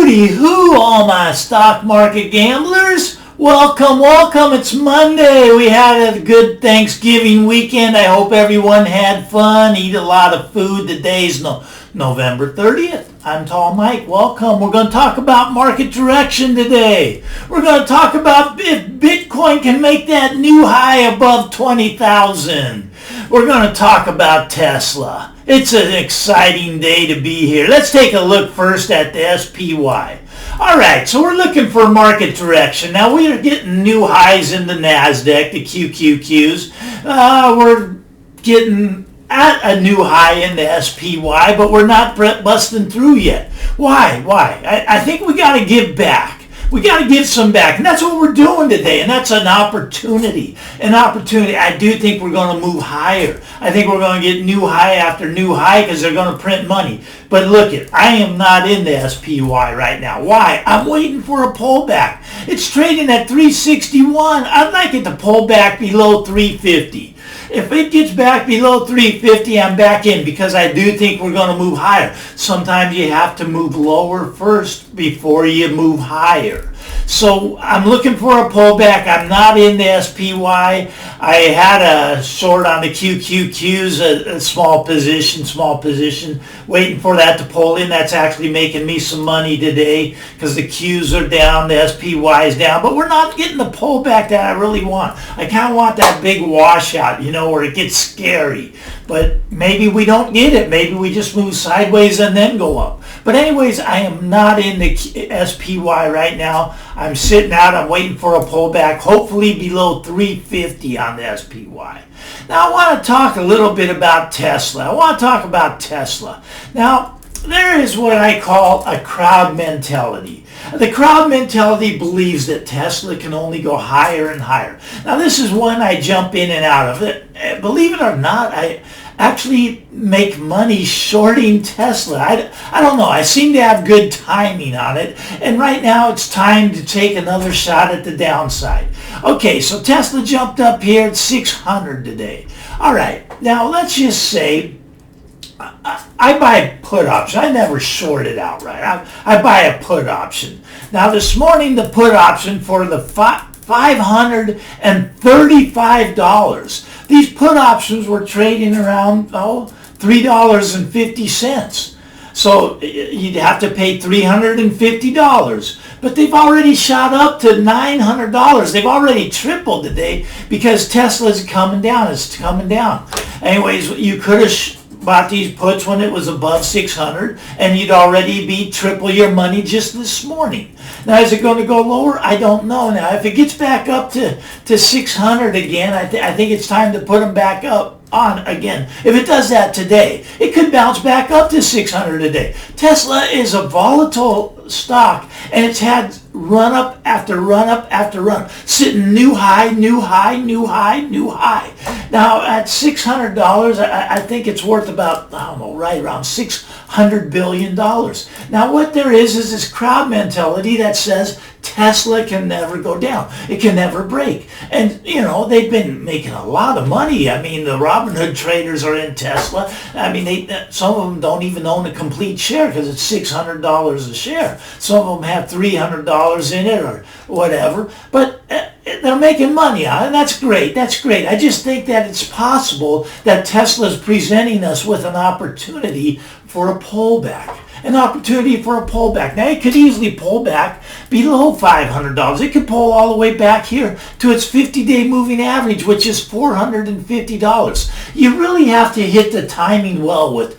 Hooty hoo, all my stock market gamblers. Welcome, welcome. It's Monday. We had a good Thanksgiving weekend. I hope everyone had fun, eat a lot of food. Today's November 30th. I'm Tall Mike. Welcome. We're going to talk about market direction today. We're going to talk about if Bitcoin can make that new high above 20,000. We're going to talk about Tesla. It's an exciting day to be here. Let's take a look first at the SPY. All right, so we're looking for market direction. Now, we are getting new highs in the NASDAQ, the QQQs. We're getting at a new high in the SPY, but we're not busting through yet. Why? I think we got to give back. We got to give some back, and that's what we're doing today, and that's an opportunity. I do think we're going to move higher. I think we're going to get new high after new high because they're going to print money. But look I am not in the SPY right now. Why? I'm waiting for a pullback. It's trading at 361. I'd like it to pull back below 350. If it gets back below 350, I'm back in because I do think we're going to move higher. Sometimes you have to move lower first before you move higher. So I'm looking for a pullback. I'm not in the SPY. I had a short on the QQQs, a small position, waiting for that to pull in. That's actually making me some money today because the Qs are down, the SPY is down, but we're not getting the pullback that I really want. I kind of want that big washout, where it gets scary. But maybe we don't get it. Maybe we just move sideways and then go up. But anyways, I am not in the SPY right now. I'm sitting out. I'm waiting for a pullback, hopefully below 350 on the SPY. Now, I want to talk a little bit about Tesla. Now, there is what I call a crowd mentality. The crowd mentality believes that Tesla can only go higher and higher. Now, this is one I jump in and out of. Believe it or not, I actually make money shorting Tesla. I don't know. I seem to have good timing on it. And right now, it's time to take another shot at the downside. Okay, so Tesla jumped up here at 600 today. All right, now let's just say I buy a put option. I never short it outright. I buy a put option. Now this morning, the put option for the $535. These put options were trading around $3.50. So you'd have to pay $350. But they've already shot up to $900. They've already tripled today because Tesla's coming down. It's coming down. Anyways, you could have bought these puts when it was above 600 and you'd already be triple your money just this morning. Now, is it going to go lower? I don't know. Now, if it gets back up to 600 again, I think it's time to put them back up on again. If it does that today, it could bounce back up to 600 today. Tesla is a volatile stock, and it's had run up after run up after run, sitting new high. Now at $600, I think it's worth about, right around $600 billion. Now what there is this crowd mentality that says Tesla can never go down. It can never break. And, they've been making a lot of money. I mean, the Robinhood traders are in Tesla. I mean, some of them don't even own a complete share because it's $600 a share. Some of them have $300 in it or whatever. But they're making money on it, and that's great. I just think that it's possible that Tesla's presenting us with an opportunity for a pullback. Now, it could easily pull back below $500. It could pull all the way back here to its 50-day moving average, which is $450. You really have to hit the timing well with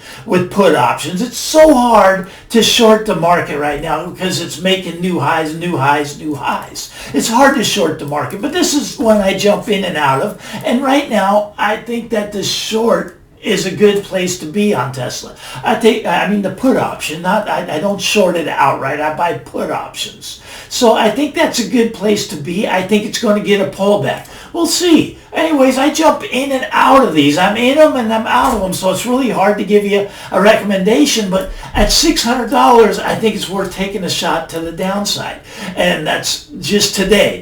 put options. It's so hard to short the market right now because it's making new highs. It's hard to short the market, but this is one I jump in and out of. And right now, I think that the short is a good place to be on Tesla. The put option, I don't short it outright. I buy put options. So I think that's a good place to be. I think it's going to get a pullback. We'll see. Anyways, I jump in and out of these. I'm in them and I'm out of them, so it's really hard to give you a recommendation. But at $600, I think it's worth taking a shot to the downside. And that's just today.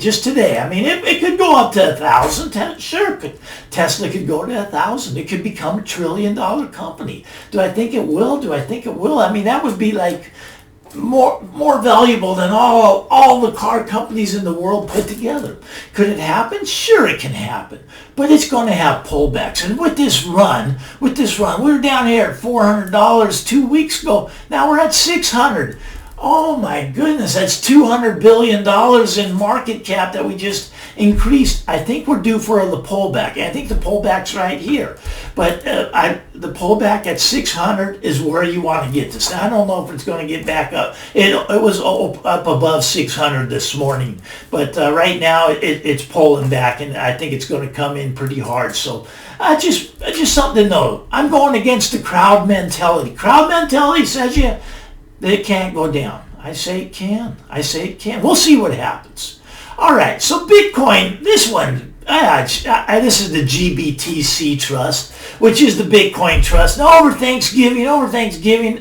I mean, it could go up to 1,000. Sure, Tesla could go to 1,000. It could become $1 trillion company. Do I think it will? I mean, that would be like more valuable than all the car companies in the world put together. Could it happen? Sure, it can happen, but it's going to have pullbacks. And with this run, we were down here at $400 2 weeks ago. Now we're at $600. Oh my goodness, that's $200 billion in market cap that we just increased. I think we're due for the pullback. I think the pullback's right here. But the pullback at 600 is where you want to get this. Now, I don't know if it's going to get back up. It was up above 600 this morning. But right now, it's pulling back, and I think it's going to come in pretty hard. So just something to know. I'm going against the crowd mentality. Crowd mentality says that it can't go down. I say it can. We'll see what happens. All right, so Bitcoin, this one, this is the GBTC Trust, which is the Bitcoin Trust. Now, over Thanksgiving,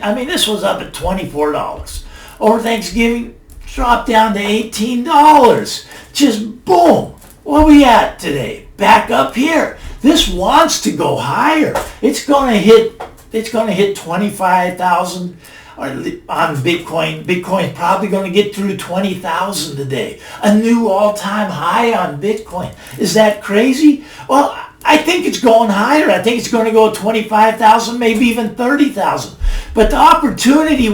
I mean, this was up at $24. Over Thanksgiving, dropped down to $18. Just boom. What are we at today? Back up here. This wants to go higher. It's going to hit 25,000. On Bitcoin. Bitcoin's probably going to get through 20,000 today. A new all-time high on Bitcoin. Is that crazy? Well, I think it's going higher. I think it's going to go 25,000, maybe even 30,000. But the opportunity,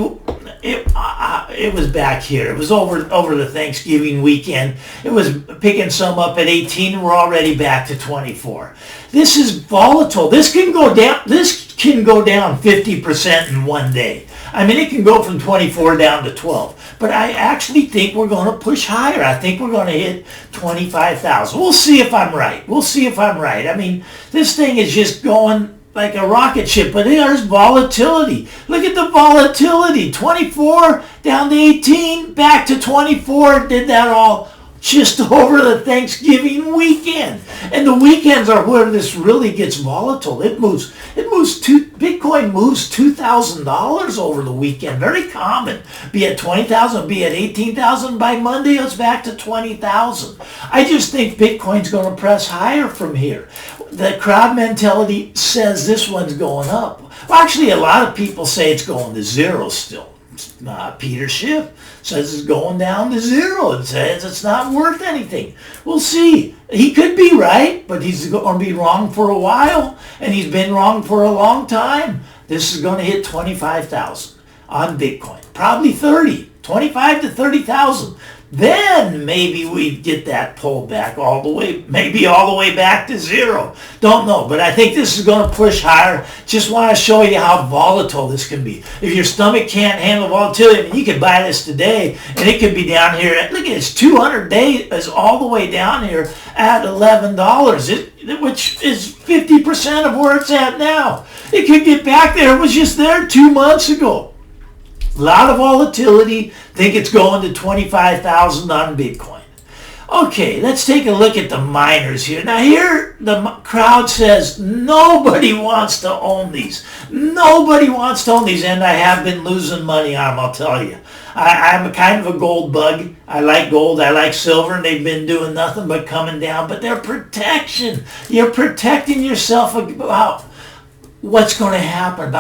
it was back here. It was over the Thanksgiving weekend. It was picking some up at 18. We're already back to 24. This is volatile. This can go down 50% in one day. I mean, it can go from 24 down to 12. But I actually think we're going to push higher. I think we're going to hit 25,000. We'll see if I'm right. I mean, this thing is just going like a rocket ship, but there's volatility. Look at the volatility. 24 down to 18, back to 24. Did that all just over the Thanksgiving weekend. And the weekends are where this really gets volatile. Bitcoin moves $2,000 over the weekend. Very common. Be at 20,000, be at 18,000. By Monday, it's back to 20,000. I just think Bitcoin's going to press higher from here. The crowd mentality says this one's going up. Well, actually, a lot of people say it's going to zero still. Peter Schiff says it's going down to zero. It says it's not worth anything. We'll see. He could be right, but he's going to be wrong for a while, and he's been wrong for a long time. This is going to hit 25,000 on Bitcoin. Probably 25 to 30,000. Then maybe we'd get that pulled back all the way back to zero. Don't know, but I think this is going to push higher. Just want to show you how volatile this can be. If your stomach can't handle volatility, I mean, you could buy this today, and it could be down here. Look at this, 200 days is all the way down here at $11, which is 50% of where it's at now. It could get back there. It was just there 2 months ago. A lot of volatility. Think it's going to 25,000 on Bitcoin. Okay, let's take a look at the miners here. Now here, the crowd says nobody wants to own these. Nobody wants to own these, and I have been losing money on them, I'll tell you. I'm a kind of a gold bug. I like gold, I like silver, and they've been doing nothing but coming down. But they're protection. You're protecting yourself about what's going to happen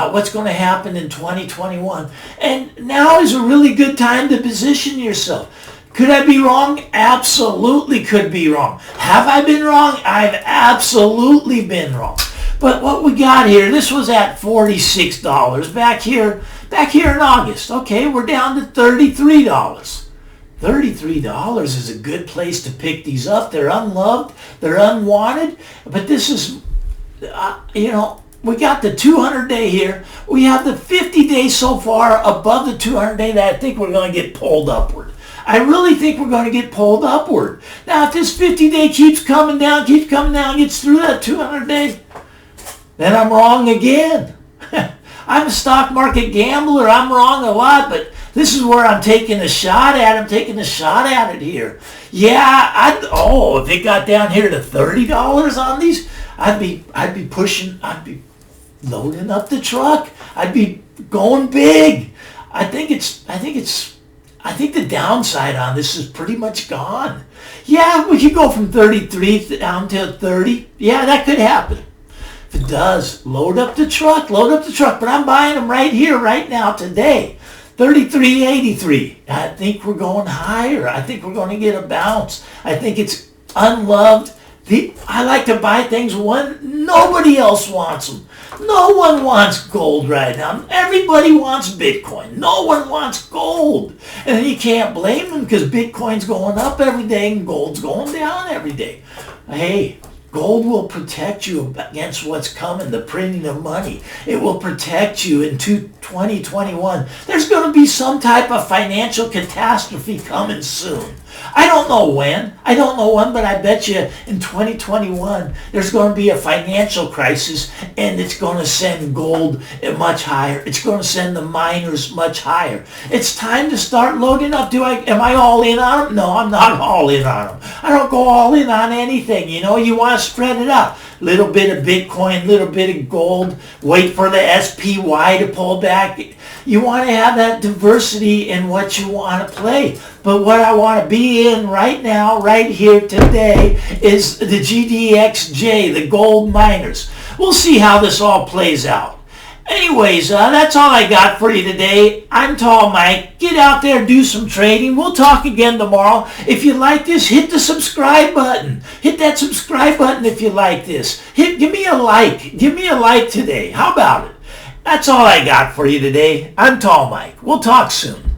in 2021. And now is a really good time to position yourself. Could I be wrong? Absolutely could be wrong. Have I been wrong? I've absolutely been wrong. But what we got here, this was at $46 back here in August. Okay, we're down to $33. $33 is a good place to pick these up. They're unloved, they're unwanted, but this is, we got the 200-day here. We have the 50-day so far above the 200-day that I think we're going to get pulled upward. I really think we're going to get pulled upward. Now, if this 50-day keeps coming down, gets through that 200-day, then I'm wrong again. I'm a stock market gambler. I'm wrong a lot, but this is where I'm taking a shot at. I'm taking a shot at it here. Yeah, if it got down here to $30 on these, I'd be loading up the truck. I'd be going big. I think the downside on this is pretty much gone. Yeah, we could go from 33 down to 30. Yeah, that could happen. If it does, load up the truck. But I'm buying them right here, right now, today. 33.83. I think we're going higher. I think we're going to get a bounce. I think it's unloved. I like to buy things when nobody else wants them. No one wants gold right now. Everybody wants Bitcoin. No one wants gold. And you can't blame them because Bitcoin's going up every day and gold's going down every day. Hey, gold will protect you against what's coming, the printing of money. It will protect you in 2021. There's going to be some type of financial catastrophe coming soon. I don't know when, but I bet you in 2021 there's going to be a financial crisis and it's going to send gold much higher. It's going to send the miners much higher. It's time to start loading up. Am I all in on them? No, I'm not all in on them. I don't go all in on anything. You want to spread it out. Little bit of Bitcoin, little bit of gold. Wait for the SPY to pull back. You want to have that diversity in what you want to play. But what I want to be in right now, right here today, is the GDXJ, the gold miners. We'll see how this all plays out. Anyways, that's all I got for you today. I'm Tall Mike. Get out there, do some trading. We'll talk again tomorrow. If you like this, hit the subscribe button. Hit that subscribe button if you like this. Give me a like. Give me a like today. How about it? That's all I got for you today. I'm Tall Mike. We'll talk soon.